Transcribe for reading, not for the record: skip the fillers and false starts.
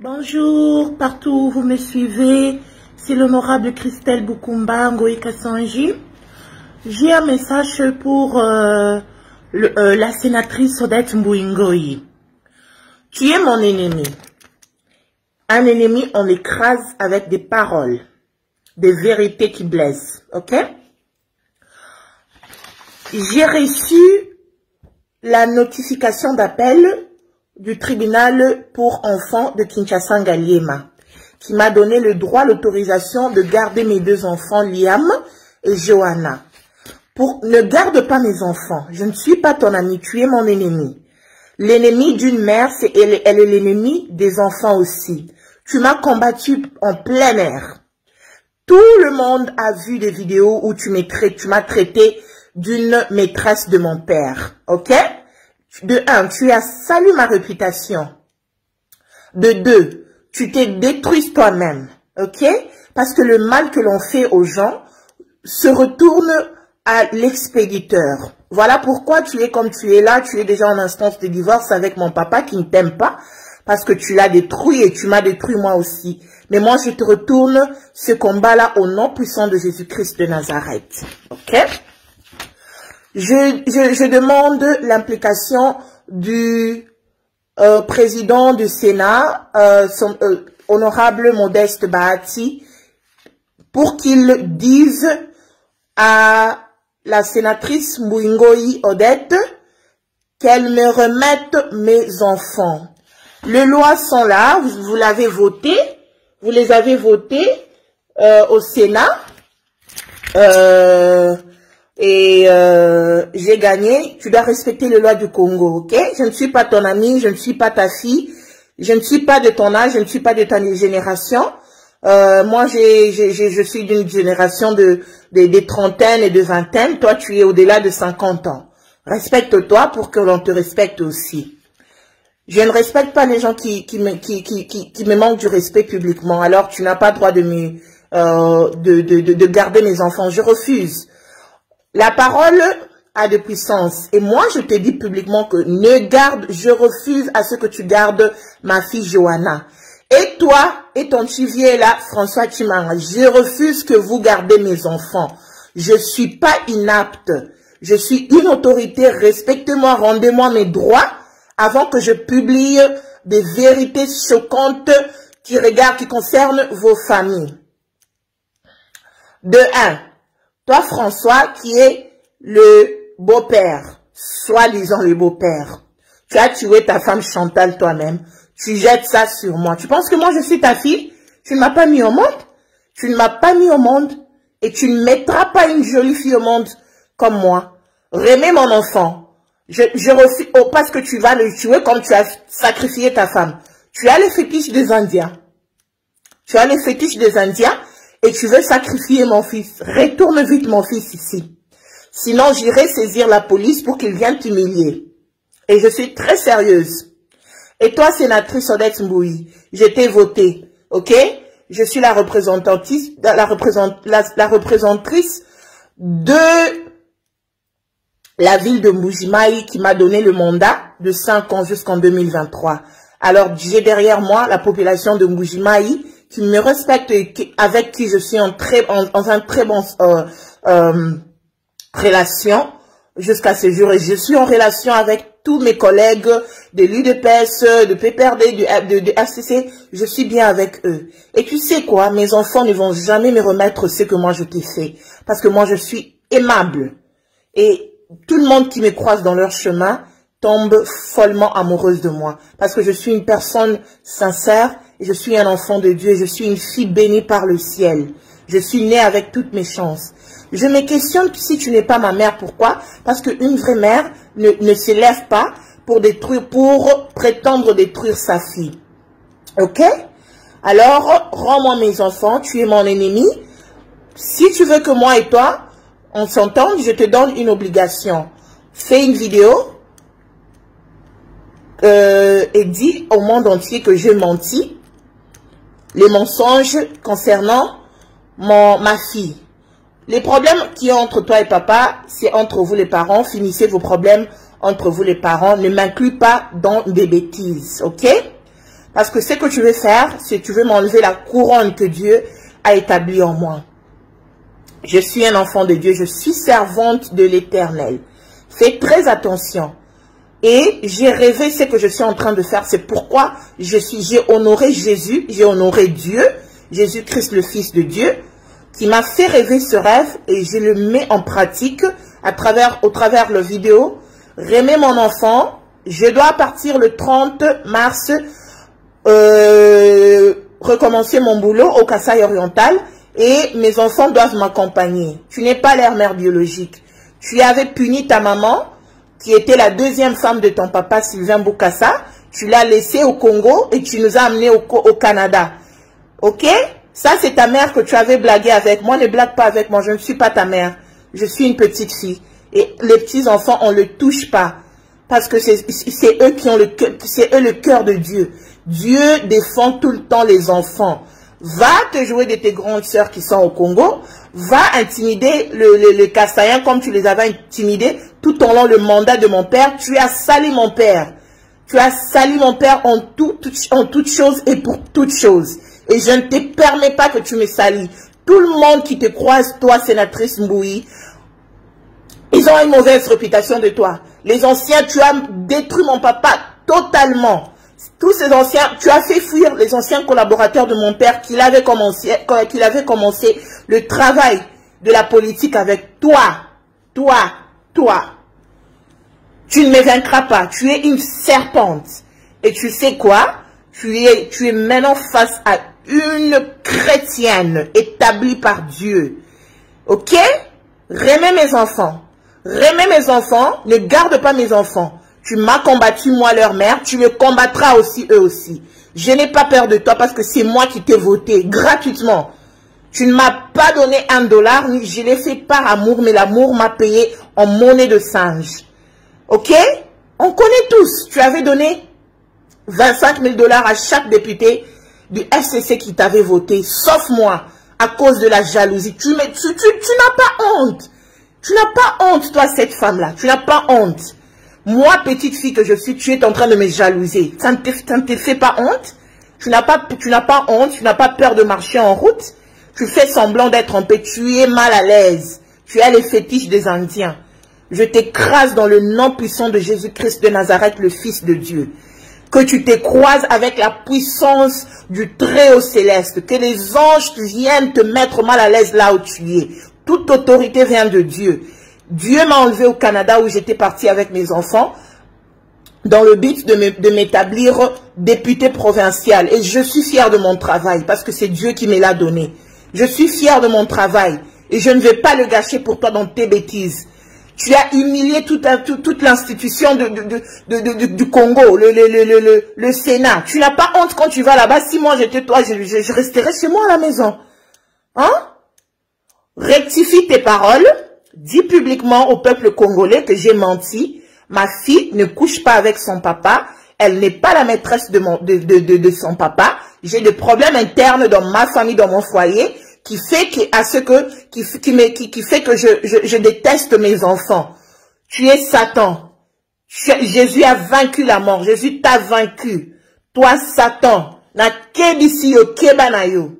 Bonjour, partout où vous me suivez, c'est l'honorable Christelle Bukumba Ngoï Kassanji. J'ai un message pour la sénatrice Odette Mbouingoï. Tu es mon ennemi. Un ennemi, on l'écrase avec des paroles, des vérités qui blessent, ok? J'ai reçu la notification d'appel du tribunal pour enfants de Kinshasa Ngaliema, qui m'a donné le droit, l'autorisation de garder mes deux enfants, Liam et Johanna. Ne garde pas mes enfants. Je ne suis pas ton ami, tu es mon ennemi. L'ennemi d'une mère, elle est l'ennemi des enfants aussi. Tu m'as combattu en plein air. Tout le monde a vu des vidéos où tu m'as traité d'une maîtresse de mon père, ok? De un, tu as salué ma réputation. De deux, tu t'es détruit toi-même, ok? Parce que le mal que l'on fait aux gens se retourne à l'expéditeur. Voilà pourquoi tu es comme tu es là, tu es déjà en instance de divorce avec mon papa qui ne t'aime pas, parce que tu l'as détruit et tu m'as détruit moi aussi. Mais moi, je te retourne ce combat-là au nom puissant de Jésus-Christ de Nazareth, ok? Je demande l'implication du président du Sénat, honorable Modeste Bahati, pour qu'il dise à la sénatrice Mbouingoï Odette qu'elle me remette mes enfants. Les lois sont là, vous l'avez voté, vous les avez votées au Sénat. J'ai gagné, tu dois respecter les lois du Congo, ok? Je ne suis pas ton ami, je ne suis pas ta fille, je ne suis pas de ton âge, je ne suis pas de ta génération. Moi, je suis d'une génération des trentaines et de vingtaines. Toi, tu es au-delà de 50 ans. Respecte-toi pour que l'on te respecte aussi. Je ne respecte pas les gens qui me manquent du respect publiquement. Alors, tu n'as pas droit de garder mes enfants. Je refuse. La parole a de puissance. Et moi, je te dis publiquement que je refuse à ce que tu gardes ma fille Johanna. Et toi, et ton chivier là, François Chimanga, je refuse que vous gardez mes enfants. Je suis pas inapte. Je suis une autorité. Respectez-moi, rendez-moi mes droits avant que je publie des vérités choquantes qui concernent vos familles. De un. Toi, François, qui est le beau-père, soi-disant le beau-père, tu as tué ta femme Chantal toi-même, tu jettes ça sur moi. Tu penses que moi, je suis ta fille? Tu ne m'as pas mis au monde? Tu ne m'as pas mis au monde et tu ne mettras pas une jolie fille au monde comme moi. Remets mon enfant. Je refuse, parce que tu vas le tuer comme tu as sacrifié ta femme. Tu as les fétiches des Indiens. Tu as les fétiches des Indiens. Et tu veux sacrifier mon fils. Retourne vite mon fils ici. Sinon, j'irai saisir la police pour qu'il vienne t'humilier. Et je suis très sérieuse. Et toi, sénatrice Odette Mbouingoï, je t'ai voté. Ok? Je suis la représentatrice de la ville de Mbujimayi qui m'a donné le mandat de 5 ans jusqu'en 2023. Alors, j'ai derrière moi la population de Mbujimayi qui me respecte et avec qui je suis en un très bon relation jusqu'à ce jour. Et je suis en relation avec tous mes collègues de l'UDPS, de PPRD, de ACC. Je suis bien avec eux. Et tu sais quoi? Mes enfants ne vont jamais me remettre ce que moi je t'ai fait. Parce que moi je suis aimable. Et tout le monde qui me croise dans leur chemin tombe follement amoureuse de moi. Parce que je suis une personne sincère. Je suis un enfant de Dieu, je suis une fille bénie par le ciel. Je suis née avec toutes mes chances. Je me questionne si tu n'es pas ma mère. Pourquoi? Parce qu'une vraie mère ne se lève pas pour prétendre détruire sa fille. Ok? Alors, rends-moi mes enfants, tu es mon ennemi. Si tu veux que moi et toi, on s'entende, je te donne une obligation. Fais une vidéo et dis au monde entier que j'ai menti. Les mensonges concernant ma fille. Les problèmes qui ont entre toi et papa, c'est entre vous les parents. Finissez vos problèmes entre vous les parents. Ne m'inclus pas dans des bêtises, ok? Parce que ce que tu veux faire, c'est que tu veux m'enlever la couronne que Dieu a établie en moi. Je suis un enfant de Dieu, je suis servante de l'Éternel. Fais très attention. Et j'ai rêvé ce que je suis en train de faire. C'est pourquoi j'ai honoré Jésus, j'ai honoré Dieu, Jésus-Christ le Fils de Dieu, qui m'a fait rêver ce rêve et je le mets en pratique au travers de vidéo. Remets mon enfant, je dois partir le 30 mars, recommencer mon boulot au Kasaï oriental et mes enfants doivent m'accompagner. Tu n'es pas leur mère biologique. Tu avais puni ta maman, qui était la deuxième femme de ton papa, Sylvain Bokassa. Tu l'as laissée au Congo et tu nous as amenés au Canada. Ok? Ça, c'est ta mère que tu avais blagué avec. Moi, ne blague pas avec moi. Je ne suis pas ta mère. Je suis une petite fille. Et les petits-enfants, on ne le touche pas. Parce que c'est eux qui ont le cœur de Dieu. Dieu défend tout le temps les enfants. Va te jouer de tes grandes sœurs qui sont au Congo. Va intimider les Kassaïens comme tu les avais intimidés tout au long le mandat de mon père. Tu as sali mon père. Tu as sali mon père en toute chose et pour toute chose. Et je ne te permets pas que tu me salis. Tout le monde qui te croise, toi, sénatrice Mbouyi, ils ont une mauvaise réputation de toi. Les anciens, tu as détruit mon papa totalement. Tous ces anciens, tu as fait fuir les anciens collaborateurs de mon père qu'il avait commencé le travail de la politique avec toi. Tu ne me vaincras pas. Tu es une serpente. Et tu sais quoi? Tu es maintenant face à une chrétienne établie par Dieu. Ok? Remets mes enfants. Remets mes enfants. Ne garde pas mes enfants. Tu m'as combattu, moi, leur mère. Tu me combattras aussi, eux aussi. Je n'ai pas peur de toi parce que c'est moi qui t'ai voté gratuitement. Tu ne m'as pas donné $1, je l'ai fait par amour, mais l'amour m'a payé en monnaie de singe. Ok? On connaît tous. Tu avais donné 25 000 $ à chaque député du FCC qui t'avait voté, sauf moi, à cause de la jalousie. Tu n'as pas honte. Tu n'as pas honte, toi, cette femme-là. Tu n'as pas honte. Moi, petite fille que je suis, tu es en train de me jalouser. Ça ne te fait pas honte? Tu n'as pas honte, tu n'as pas peur de marcher en route. Tu fais semblant d'être en paix, tu es mal à l'aise. Tu as les fétiches des Indiens. Je t'écrase dans le nom puissant de Jésus-Christ de Nazareth, le Fils de Dieu. Que tu te croises avec la puissance du Très-Haut Céleste. Que les anges viennent te mettre mal à l'aise là où tu es. Toute autorité vient de Dieu. Dieu m'a enlevé au Canada où j'étais partie avec mes enfants dans le but de m'établir député provincial. Et je suis fière de mon travail parce que c'est Dieu qui me l'a donné. Je suis fière de mon travail et je ne vais pas le gâcher pour toi dans tes bêtises. Tu as humilié toute l'institution du Congo, le Sénat. Tu n'as pas honte quand tu vas là-bas. Si moi j'étais toi, je resterais chez moi à la maison. Hein? Rectifie tes paroles. Dis publiquement au peuple congolais que j'ai menti. Ma fille ne couche pas avec son papa. Elle n'est pas la maîtresse de son papa. J'ai des problèmes internes dans ma famille, dans mon foyer, qui fait que je déteste mes enfants. Tu es Satan. Jésus a vaincu la mort. Jésus t'a vaincu. Toi, Satan. Na kedisi yo keba na yo.